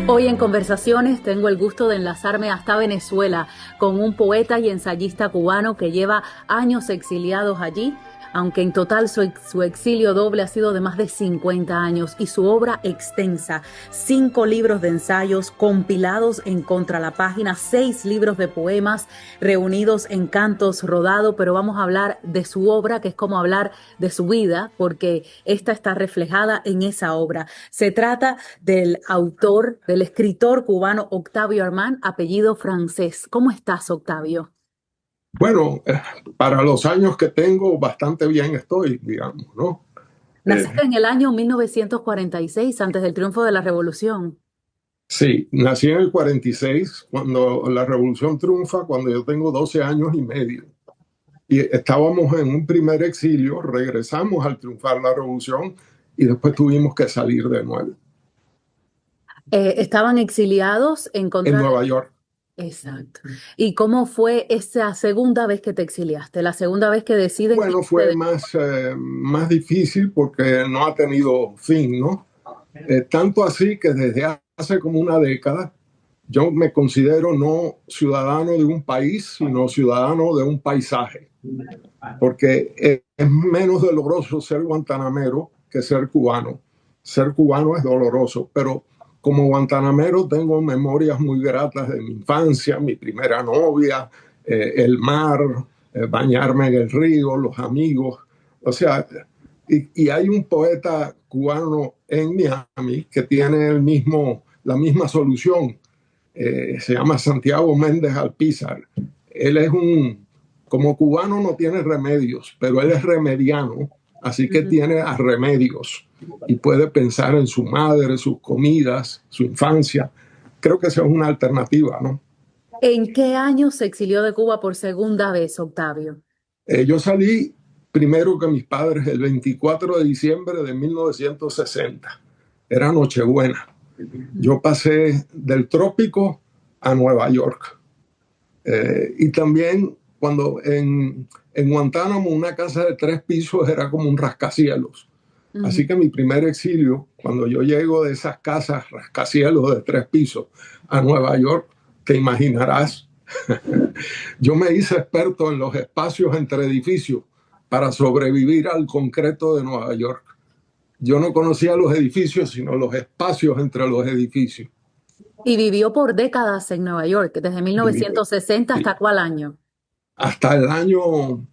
Hoy en Conversaciones tengo el gusto de enlazarme hasta Venezuela con un poeta y ensayista cubano que lleva años exiliados allí, aunque en total su exilio doble ha sido de más de 50 años y su obra extensa, 5 libros de ensayos compilados en Contra la Página, 6 libros de poemas reunidos en Cantos Rodado, pero vamos a hablar de su obra, que es como hablar de su vida, porque esta está reflejada en esa obra. Se trata del autor, del escritor cubano Octavio Armand, apellido francés. ¿Cómo estás, Octavio? Bueno, para los años que tengo, bastante bien estoy, digamos, ¿no? Naciste en el año 1946, antes del triunfo de la Revolución. Sí, nací en el 46, cuando la revolución triunfa, cuando yo tengo 12 años y medio. Y estábamos en un primer exilio, regresamos al triunfar la revolución y después tuvimos que salir de nuevo. Estaban exiliados en En contra de... Nueva York. Exacto. ¿Y cómo fue esa segunda vez que te exiliaste? La segunda vez que deciden Bueno, irse fue de... más difícil porque no ha tenido fin, ¿no? Tanto así que desde hace como una década yo me considero no ciudadano de un país, sino ciudadano de un paisaje, porque es menos doloroso ser guantanamero que ser cubano. Ser cubano es doloroso, pero como guantanamero tengo memorias muy gratas de mi infancia, mi primera novia, el mar, bañarme en el río, los amigos. O sea, y hay un poeta cubano en Miami que tiene la misma solución. Se llama Santiago Méndez Alpizar. Él es como cubano no tiene remedios, pero él es remediano, así que Ujú. tiene a remedios y puede pensar en su madre, sus comidas, su infancia. Creo que esa es una alternativa, ¿no? ¿En qué año se exilió de Cuba por segunda vez, Octavio? Yo salí primero que mis padres el 24 de diciembre de 1960. Era Nochebuena. Yo pasé del trópico a Nueva York. Y también cuando en Guantánamo una casa de 3 pisos era como un rascacielos. Ujú. Así que mi primer exilio, cuando yo llego de esas casas rascacielos de 3 pisos a Nueva York, te imaginarás, yo me hice experto en los espacios entre edificios para sobrevivir al concreto de Nueva York. Yo no conocía los edificios, sino los espacios entre los edificios. Y vivió por décadas en Nueva York, desde Y, 1960 y hasta cuál año. hasta el año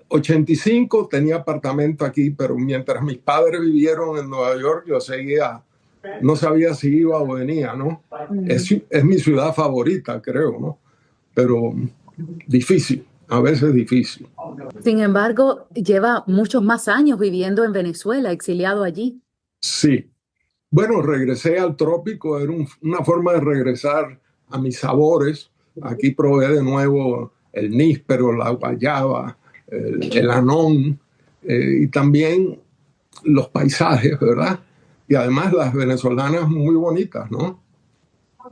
85 tenía apartamento aquí, pero mientras mis padres vivieron en Nueva York, yo seguía, no sabía si iba o venía, ¿no? Ujú. Es mi ciudad favorita, creo, ¿no? Pero difícil, a veces difícil. Sin embargo, lleva muchos más años viviendo en Venezuela, exiliado allí. Sí. Bueno, regresé al trópico, era una forma de regresar a mis sabores. Aquí probé de nuevo el níspero, la guayaba, el anón y también los paisajes, ¿verdad? Y además las venezolanas muy bonitas, ¿no?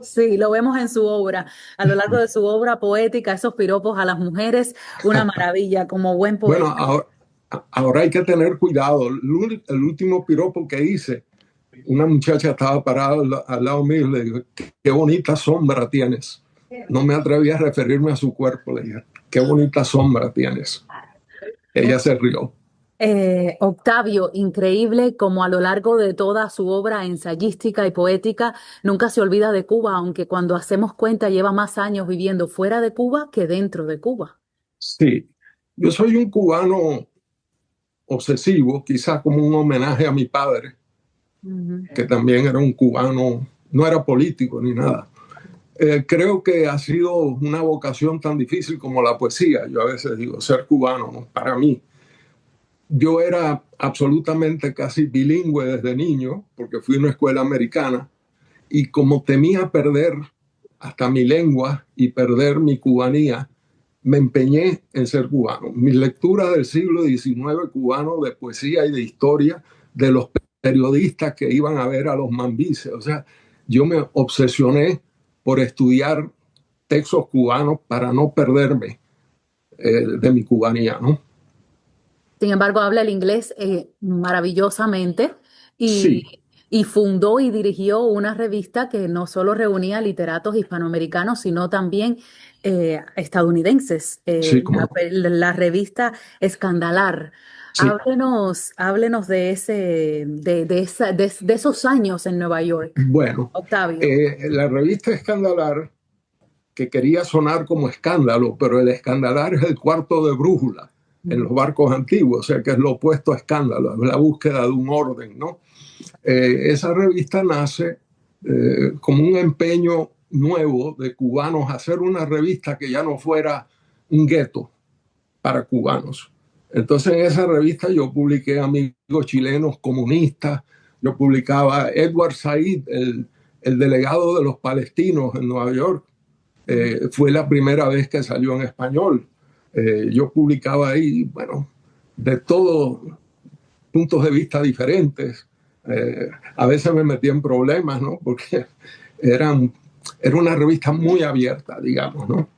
Sí, lo vemos en su obra, a lo largo de su obra poética, esos piropos a las mujeres, una maravilla, como buen Bueno, poeta. ahora hay que tener cuidado. El último piropo que hice, una muchacha estaba parada al lado mío y le digo, qué bonita sombra tienes. No me atreví a referirme a su cuerpo, le dije, qué bonita sombra tienes. Ella se rió. Octavio, increíble como a lo largo de toda su obra ensayística y poética nunca se olvida de Cuba, aunque cuando hacemos cuenta lleva más años viviendo fuera de Cuba que dentro de Cuba. Sí, yo soy un cubano obsesivo, quizás como un homenaje a mi padre, Ujú. que también era un cubano, no era político ni nada. Creo que ha sido una vocación tan difícil como la poesía. Yo a veces digo, ser cubano, ¿no? Para mí. Yo era absolutamente casi bilingüe desde niño, porque fui a una escuela americana, y como temía perder hasta mi lengua y perder mi cubanía, me empeñé en ser cubano. Mis lecturas del siglo XIX cubano, de poesía y de historia, de los periodistas que iban a ver a los mambises. O sea, yo me obsesioné por estudiar textos cubanos para no perderme de mi cubanía, ¿no? Sin embargo, habla el inglés maravillosamente y Sí, y fundó y dirigió una revista que no solo reunía literatos hispanoamericanos, sino también estadounidenses, Sí, como no. la revista Escandalar. Sí. Háblenos de de esos años en Nueva York, Bueno, Octavio. la revista Escandalar, que quería sonar como escándalo, pero el escandalar es el cuarto de brújula en los barcos antiguos, o sea que es lo opuesto a escándalo, es la búsqueda de un orden, ¿no? Esa revista nace como un empeño nuevo de cubanos a hacer una revista que ya no fuera un gueto para cubanos. Entonces en esa revista yo publiqué amigos chilenos comunistas, yo publicaba Edward Said, el delegado de los palestinos en Nueva York, fue la primera vez que salió en español. Yo publicaba ahí, bueno, de todos puntos de vista diferentes. A veces me metía en problemas, ¿no? Porque eran, era una revista muy abierta, digamos, ¿no?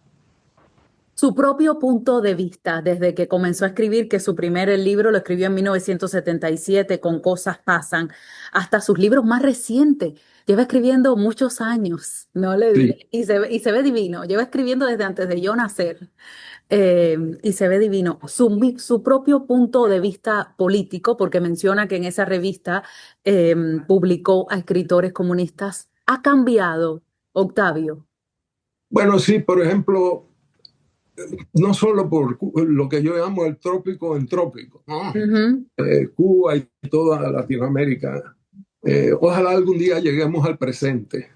Su propio punto de vista desde que comenzó a escribir, que su primer libro lo escribió en 1977 con Cosas Pasan, hasta sus libros más recientes. Lleva escribiendo muchos años, no le Sí. diré, y se ve divino. Lleva escribiendo desde antes de yo nacer, y se ve divino. Su propio punto de vista político, porque menciona que en esa revista publicó a escritores comunistas, ha cambiado, Octavio. Bueno, sí, por ejemplo, no solo por lo que yo llamo el trópico en trópico, ¿no? Ujú. Cuba y toda Latinoamérica. Ojalá algún día lleguemos al presente.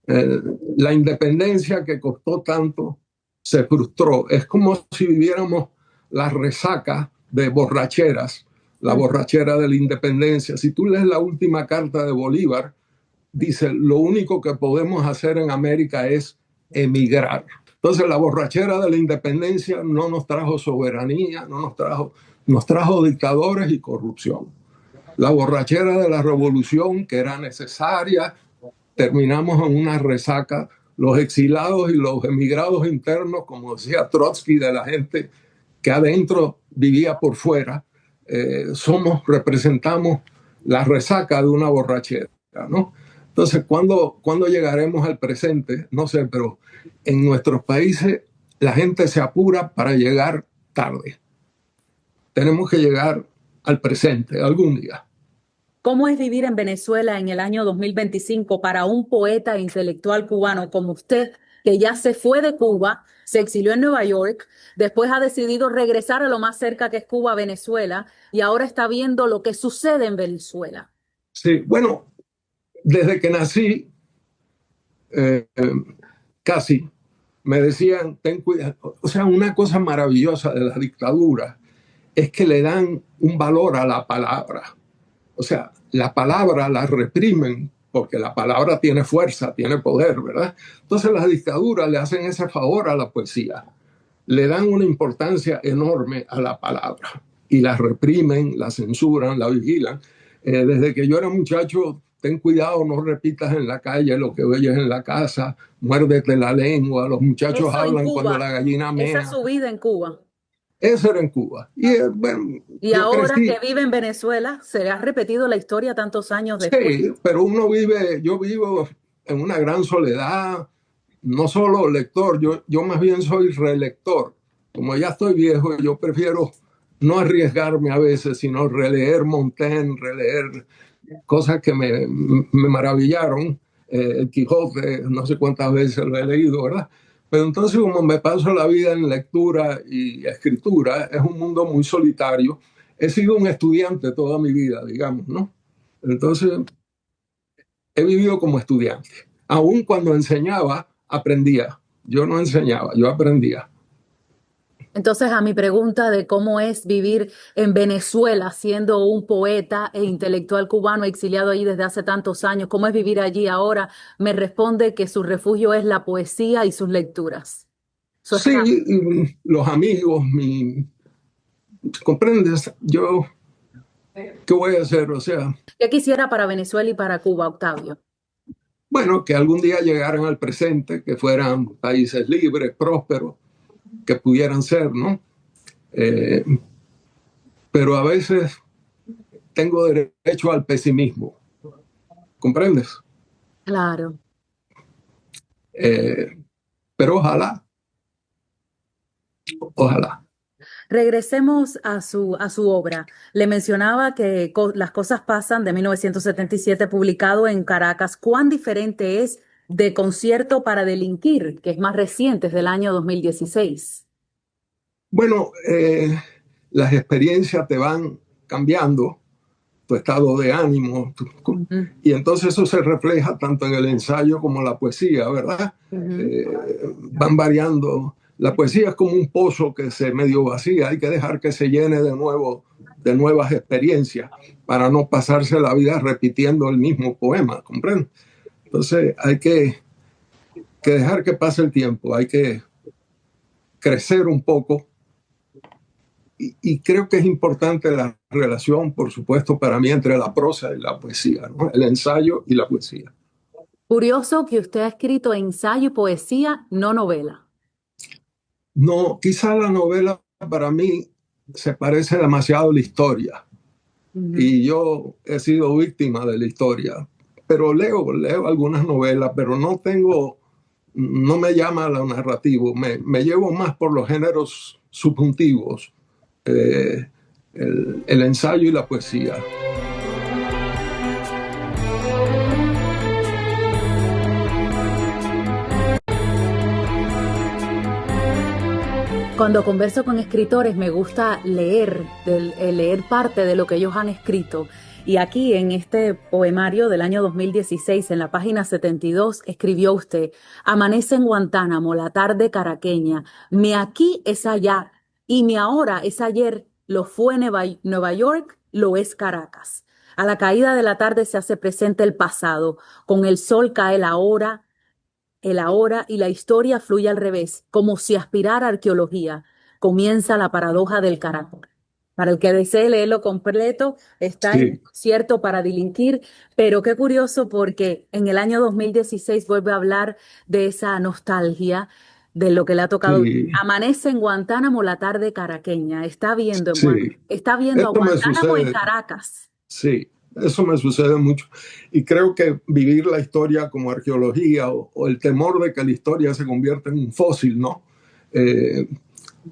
Eh, la independencia que costó tanto se frustró. Es como si viviéramos la resaca de borracheras, la borrachera de la independencia. Si tú lees la última carta de Bolívar, dice, lo único que podemos hacer en América es emigrar. Entonces la borrachera de la independencia no nos trajo soberanía, nos trajo dictadores y corrupción. La borrachera de la revolución, que era necesaria, terminamos en una resaca. Los exilados y los emigrados internos, como decía Trotsky, de la gente que adentro vivía por fuera, representamos la resaca de una borrachera, ¿no? Entonces, ¿cuándo llegaremos al presente? No sé, pero en nuestros países la gente se apura para llegar tarde. Tenemos que llegar al presente algún día. ¿Cómo es vivir en Venezuela en el año 2025 para un poeta e intelectual cubano como usted, que ya se fue de Cuba, se exilió en Nueva York, después ha decidido regresar a lo más cerca que es Cuba, Venezuela, y ahora está viendo lo que sucede en Venezuela? Sí, bueno, desde que nací, eh, casi, me decían, ten cuidado. O sea, una cosa maravillosa de la dictadura es que le dan un valor a la palabra. O sea, la palabra la reprimen porque la palabra tiene fuerza, tiene poder, ¿verdad? Entonces las dictaduras le hacen ese favor a la poesía. Le dan una importancia enorme a la palabra y la reprimen, la censuran, la vigilan. Desde que yo era muchacho, ten cuidado, no repitas en la calle lo que oyes en la casa, muérdete la lengua, los muchachos Eso en hablan cuando Cuba, la gallina esa es mea. su vida en Cuba. Eso era en Cuba. Y bueno, Y yo ahora que crecí. vive en Venezuela, se ha repetido la historia tantos años después. Sí, pero yo vivo en una gran soledad, no solo lector, yo más bien soy relector. Como ya estoy viejo, yo prefiero no arriesgarme a veces, sino releer Montaigne, releer cosas que me maravillaron. El Quijote, no sé cuántas veces lo he leído, ¿verdad? Pero entonces como me paso la vida en lectura y escritura, es un mundo muy solitario. He sido un estudiante toda mi vida, digamos, ¿no? Entonces he vivido como estudiante. Aún cuando enseñaba, aprendía. Yo no enseñaba, yo aprendía. Entonces, a mi pregunta de cómo es vivir en Venezuela siendo un poeta e intelectual cubano exiliado allí desde hace tantos años, cómo es vivir allí ahora, me responde que su refugio es la poesía y sus lecturas. Su escape. Sí, los amigos, ¿comprendes? Yo, ¿qué voy a hacer? O sea, ¿Qué quisiera para Venezuela y para Cuba, Octavio? bueno, que algún día llegaran al presente, que fueran países libres, prósperos, que pudieran ser, ¿no? Eh, pero a veces tengo derecho al pesimismo. ¿comprendes? Claro. Eh, pero ojalá. Regresemos a su obra. Le mencionaba que Las cosas pasan de 1977, publicado en Caracas. ¿Cuán diferente es de Concierto para delinquir, que es más reciente, es del año 2016? Bueno, las experiencias te van cambiando, tu estado de ánimo, Ujú, y entonces eso se refleja tanto en el ensayo como en la poesía, ¿verdad? ujú. Eh, Van variando. La poesía es como un pozo que se medio vacía, hay que dejar que se llene de nuevo, de nuevas experiencias para no pasarse la vida repitiendo el mismo poema, ¿comprendes? Entonces hay que dejar que pase el tiempo, hay que crecer un poco y creo que es importante la relación, por supuesto, para mí entre la prosa y la poesía, ¿no? El ensayo y la poesía. Curioso que usted ha escrito ensayo y poesía, no novela. No, quizá la novela para mí se parece demasiado a la historia Ujú. y yo he sido víctima de la historia, pero leo algunas novelas, pero no me llama lo narrativo, me llevo más por los géneros subjuntivos, eh, el ensayo y la poesía. Cuando converso con escritores me gusta leer parte de lo que ellos han escrito. Y aquí en este poemario del año 2016, en la página 72, escribió usted: amanece en Guantánamo, la tarde caraqueña, mi aquí es allá y mi ahora es ayer, lo fue Nueva York, lo es Caracas. A la caída de la tarde se hace presente el pasado, con el sol cae la hora, el ahora, y la historia fluye al revés, como si aspirara a arqueología. Comienza la paradoja del carácter. Para el que desee leerlo completo, está en Sí, Cierto para delinquir, pero qué curioso porque en el año 2016 vuelve a hablar de esa nostalgia, de lo que le ha tocado. sí, Amanece en Guantánamo la tarde caraqueña, sí. está viendo a Esto me Guantánamo en sucede, Caracas. sí, eso me sucede mucho. Y creo que vivir la historia como arqueología o el temor de que la historia se convierta en un fósil, ¿no? Eh,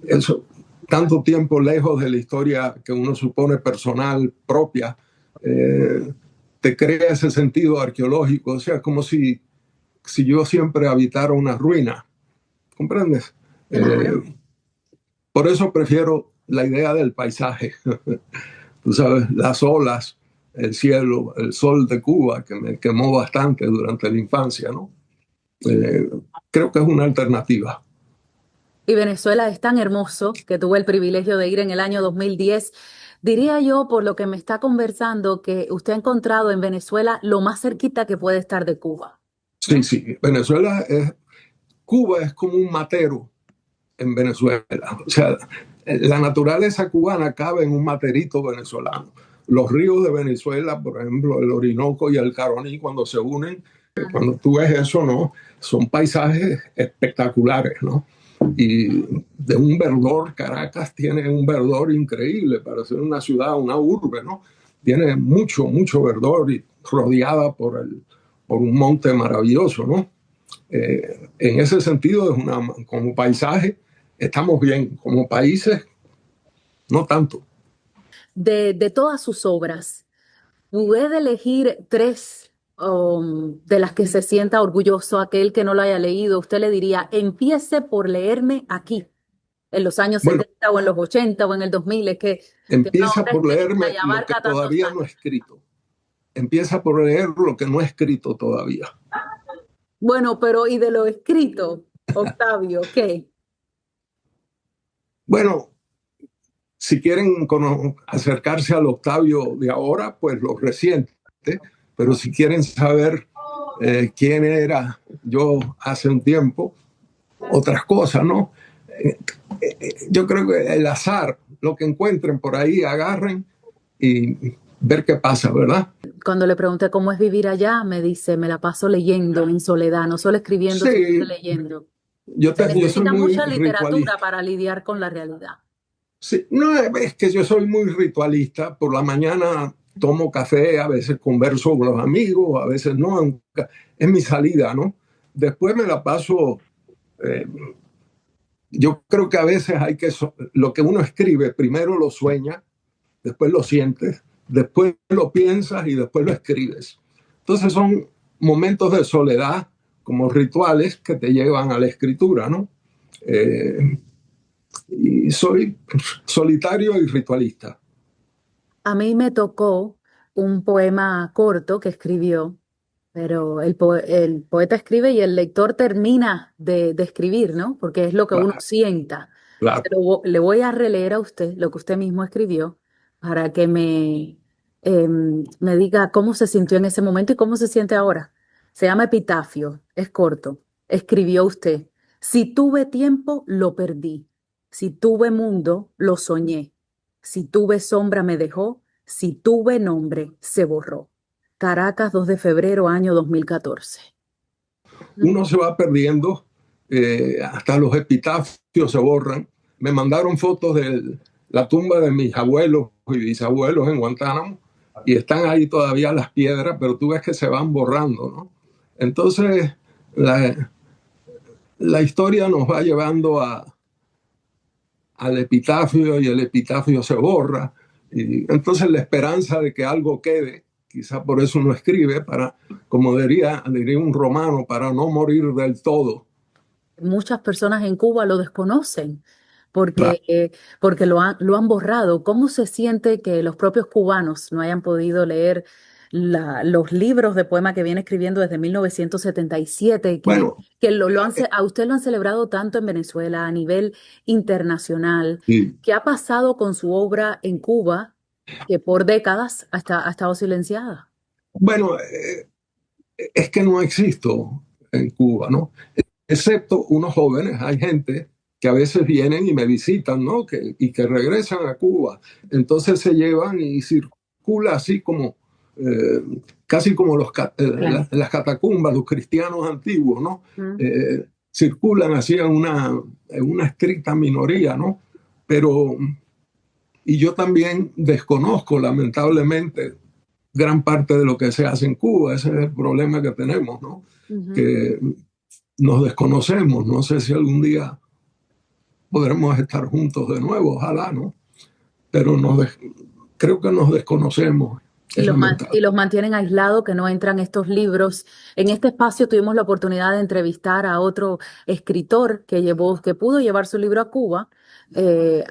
Eso, tanto tiempo lejos de la historia que uno supone personal, propia, eh, te crea ese sentido arqueológico. O sea, como si yo siempre habitara una ruina, ¿comprendes? Claro. Por eso prefiero la idea del paisaje. Tú sabes, las olas, el cielo, el sol de Cuba, que me quemó bastante durante la infancia, ¿no? Eh, Creo que es una alternativa. Y Venezuela es tan hermoso que tuve el privilegio de ir en el año 2010. Diría yo, por lo que me está conversando, que usted ha encontrado en Venezuela lo más cerquita que puede estar de Cuba, Sí, ¿no? sí, Cuba es como un matero en Venezuela. O sea, la naturaleza cubana cabe en un materito venezolano. Los ríos de Venezuela, por ejemplo, el Orinoco y el Caroní, cuando se unen, cuando tú ves eso, ¿no? Son paisajes espectaculares, ¿no? Y de un verdor, Caracas tiene un verdor increíble para ser una ciudad, una urbe, ¿no? Tiene mucho, mucho verdor y rodeada por un monte maravilloso, ¿no? En ese sentido, como paisaje, estamos bien. Como países, no tanto. De todas sus obras, puede elegir tres de las que se sienta orgulloso, aquel que no lo haya leído, usted le diría: empiece por leerme aquí, en los años Bueno, 70 o en los 80 o en el 2000, es que tiene una empieza obra por extensa leerme y lo que abarca tantos todavía no he años. escrito. Empieza por leer lo que no he escrito todavía. Bueno, pero ¿y de lo escrito, Octavio, qué? Bueno, si quieren acercarse al Octavio de ahora, pues lo reciente. Pero si quieren saber quién era yo hace un tiempo, otras cosas, ¿no? Yo creo que el azar, lo que encuentren por ahí, agarren y ver qué pasa, ¿verdad? Cuando le pregunté cómo es vivir allá, me dice: me la paso leyendo en soledad, no solo escribiendo, sino que Sí, leyendo. Se yo soy necesita muy mucha literatura ritualista. para lidiar con la realidad. Sí, no, es que yo soy muy ritualista. Por la mañana tomo café, a veces converso con los amigos, a veces no, es mi salida, ¿no? Después me la paso, eh, yo creo que a veces hay que, lo que uno escribe, primero lo sueña, después lo sientes, después lo piensas y después lo escribes. Entonces son momentos de soledad, como rituales que te llevan a la escritura, ¿no? Eh, y soy solitario y ritualista. A mí me tocó un poema corto que escribió, pero el poeta escribe y el lector termina de escribir, ¿no? Porque es lo que uno Claro, sienta. claro. Le voy a releer a usted lo que usted mismo escribió para que me diga cómo se sintió en ese momento y cómo se siente ahora. Se llama Epitafio, es corto. Escribió usted: si tuve tiempo, lo perdí. Si tuve mundo, lo soñé. Si tuve sombra, me dejó. Si tuve nombre, se borró. Caracas, 2 de febrero, año 2014. Uno se va perdiendo, hasta los epitafios se borran. Me mandaron fotos de la tumba de mis abuelos y bisabuelos en Guantánamo y están ahí todavía las piedras, pero tú ves que se van borrando, ¿no? Entonces, la, la historia nos va llevando al epitafio y el epitafio se borra. Y entonces la esperanza de que algo quede, quizá por eso uno escribe, para, como diría un romano, para no morir del todo. Muchas personas en Cuba lo desconocen Claro. porque lo han borrado. ¿Cómo se siente que los propios cubanos no hayan podido leer los libros de poema que viene escribiendo desde 1977, Bueno, que a usted lo han celebrado tanto en Venezuela a nivel internacional? sí. ¿Qué ha pasado con su obra en Cuba, que por décadas ha estado silenciada? Bueno, es que no existo en Cuba, ¿no? Excepto unos jóvenes, hay gente que a veces vienen y me visitan, ¿no? Y que regresan a Cuba. Entonces se llevan y circula así como, casi como las catacumbas, los cristianos antiguos, ¿no? Mm. Circulan así en una estricta minoría, ¿no? Pero, y yo también desconozco, lamentablemente, gran parte de lo que se hace en Cuba. Ese es el problema que tenemos, ¿no? Ujú. Que nos desconocemos. No sé si algún día podremos estar juntos de nuevo, ojalá, ¿no? Pero creo que nos desconocemos. Es Y lamentable. los mantienen aislados, que no entran estos libros. En este espacio tuvimos la oportunidad de entrevistar a otro escritor que pudo llevar su libro a Cuba,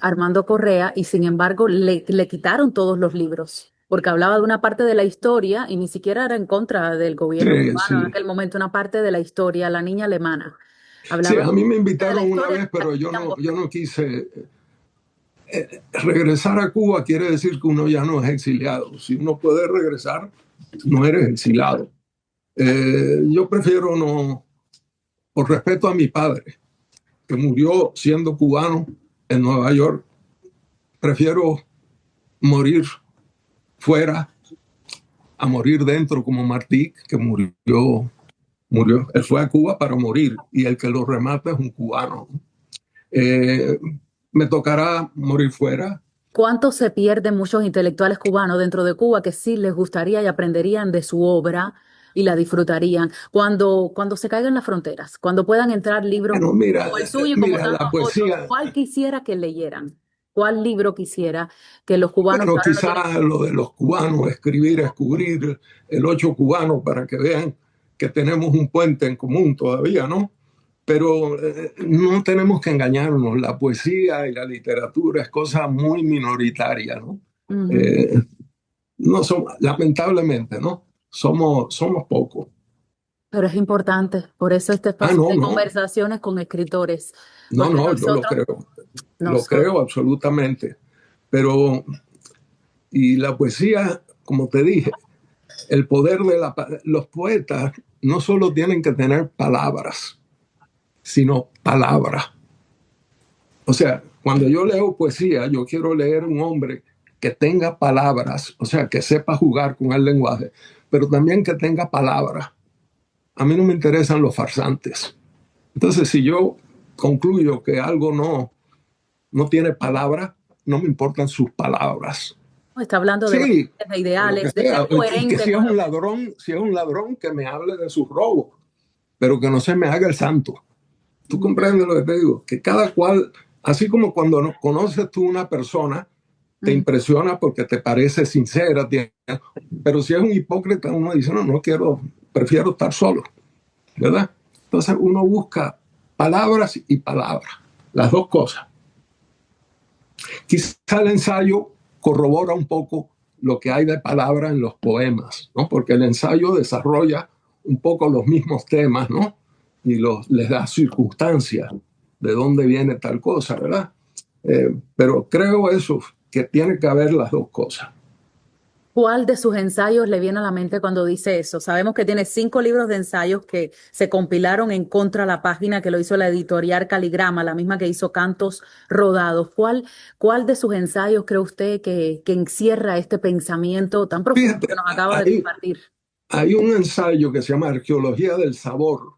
Armando Correa, y sin embargo le quitaron todos los libros, porque hablaba de una parte de la historia y ni siquiera era en contra del gobierno Sí, cubano en sí. aquel momento, una parte de la historia, la niña alemana. Sí, Hablaba a mí me de la invitaron una historia vez, que pero querían yo borrar. no quise. Regresar a Cuba quiere decir que uno ya no es exiliado. Si uno puede regresar, no eres exiliado. Yo prefiero no, por respeto a mi padre, que murió siendo cubano en Nueva York, prefiero morir fuera a morir dentro como Martí, que murió. Él fue a Cuba para morir y el que lo remata es un cubano. Eh, Me tocará morir fuera. ¿Cuánto se pierden muchos intelectuales cubanos dentro de Cuba que sí les gustaría y aprenderían de su obra y la disfrutarían cuando se caigan las fronteras, cuando puedan entrar libros Bueno, como el suyo y como tantos la otros? poesía, ¿Cuál quisiera que leyeran? ¿Cuál libro quisiera que los cubanos que bueno, ahora no tienen? quizá lo de los cubanos, descubrir el ocho cubano para que vean que tenemos un puente en común todavía, ¿no? Pero no tenemos que engañarnos, la poesía y la literatura es cosa muy minoritaria, ¿no? Ujú. Eh, no somos, lamentablemente, ¿no? Somos pocos. Pero es importante, por eso este Ah, espacio no, de no, conversaciones con escritores, no, porque no, yo lo nosotros, creo absolutamente. Pero, y la poesía, como te dije, el poder de los poetas no solo tienen que tener palabras, sino palabras. O sea, cuando yo leo poesía, yo quiero leer un hombre que tenga palabras, o sea, que sepa jugar con el lenguaje, pero también que tenga palabras. A mí no me interesan los farsantes. Entonces, si yo concluyo que algo no tiene palabra, no me importan sus palabras. Está hablando de Sí, valores, de lo que ideales, de sea. ser Que coherente si es con un ladrón, si es un ladrón, que me hable de sus robos, pero que no se me haga el santo. ¿Tú comprendes lo que te digo? Que cada cual, así como cuando conoces tú una persona, te impresiona porque te parece sincera, pero si es un hipócrita, uno dice, no, no quiero, prefiero estar solo, ¿verdad? Entonces uno busca palabras y palabras, las dos cosas. Quizá el ensayo corrobora un poco lo que hay de palabra en los poemas, ¿no? Porque el ensayo desarrolla un poco los mismos temas, ¿no? Y les da circunstancias de dónde viene tal cosa, ¿verdad? Pero creo eso, que tiene que haber las dos cosas. ¿Cuál de sus ensayos le viene a la mente cuando dice eso? Sabemos que tiene 5 libros de ensayos que se compilaron en Contra la Página, que lo hizo la editorial Caligrama, la misma que hizo Cantos Rodados. ¿Cuál de sus ensayos cree usted que encierra este pensamiento tan profundo que Fíjate, nos acaba de compartir? hay un ensayo que se llama Arqueología del Sabor,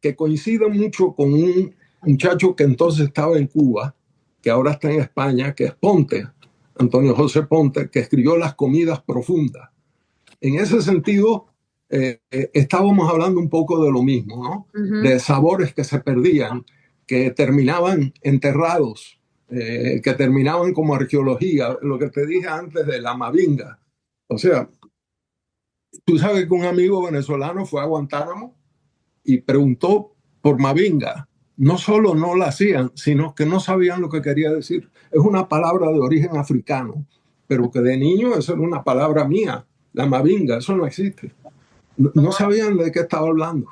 que coincide mucho con un muchacho que entonces estaba en Cuba, que ahora está en España, que es Ponte, Antonio José Ponte, que escribió Las Comidas Profundas. En ese sentido, estábamos hablando un poco de lo mismo, ¿no? De sabores que se perdían, que terminaban enterrados, que terminaban como arqueología, lo que te dije antes de la Mavinga. O sea, tú sabes que un amigo venezolano fue a Guantánamo y preguntó por Mavinga. No solo no la hacían, sino que no sabían lo que quería decir. Es una palabra de origen africano, pero que de niño eso era una palabra mía. La Mavinga, eso no existe. No sabían de qué estaba hablando.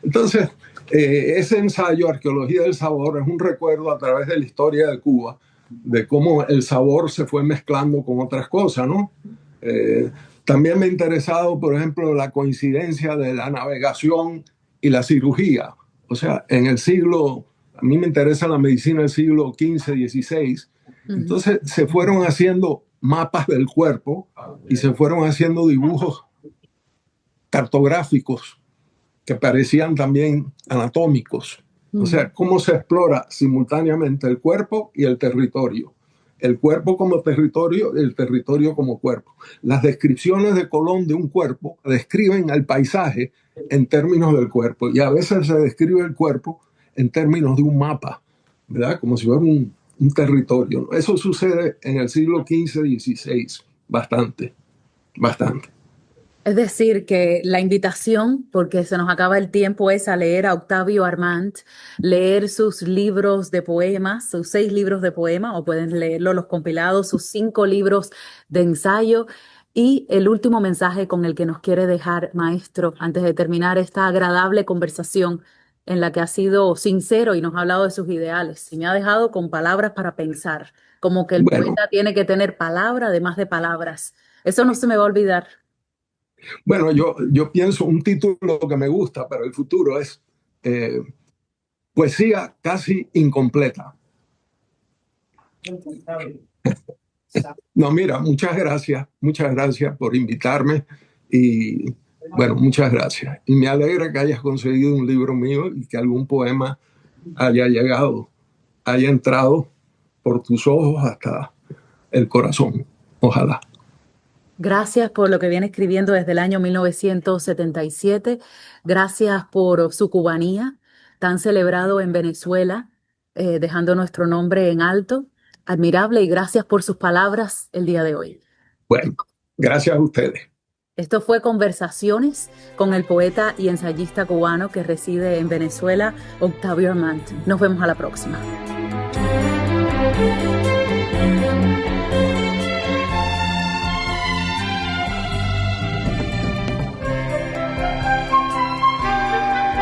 Entonces, ese ensayo, Arqueología del Sabor, es un recuerdo a través de la historia de Cuba, de cómo el sabor se fue mezclando con otras cosas, ¿no? También me ha interesado, por ejemplo, la coincidencia de la navegación y la cirugía. O sea, en el siglo, a mí me interesa la medicina del siglo XV, XVI, entonces se fueron haciendo mapas del cuerpo y se fueron haciendo dibujos cartográficos que parecían también anatómicos. O sea, cómo se explora simultáneamente el cuerpo y el territorio. El cuerpo como territorio y el territorio como cuerpo. Las descripciones de Colón de un cuerpo describen el paisaje en términos del cuerpo y a veces se describe el cuerpo en términos de un mapa, ¿verdad? Como si fuera un territorio. Eso sucede en el siglo XV, XVI, bastante, bastante. Es decir, que la invitación, porque se nos acaba el tiempo, es a leer a Octavio Armand, leer sus libros de poemas, sus 6 libros de poema, o pueden leerlo los compilados, sus 5 libros de ensayo. Y el último mensaje con el que nos quiere dejar, maestro, antes de terminar esta agradable conversación en la que ha sido sincero y nos ha hablado de sus ideales y me ha dejado con palabras para pensar, como que el poeta tiene que tener palabra además de palabras. Eso no se me va a olvidar. Bueno, yo pienso un título que me gusta para el futuro es Poesía casi incompleta. No, mira, muchas gracias por invitarme y bueno, muchas gracias. Y me alegra que hayas conseguido un libro mío y que algún poema haya llegado, haya entrado por tus ojos hasta el corazón. Ojalá. Gracias por lo que viene escribiendo desde el año 1977. Gracias por su cubanía, tan celebrado en Venezuela, dejando nuestro nombre en alto. Admirable y gracias por sus palabras el día de hoy. Bueno, gracias a ustedes. Esto fue Conversaciones con el poeta y ensayista cubano que reside en Venezuela, Octavio Armand. Nos vemos a la próxima.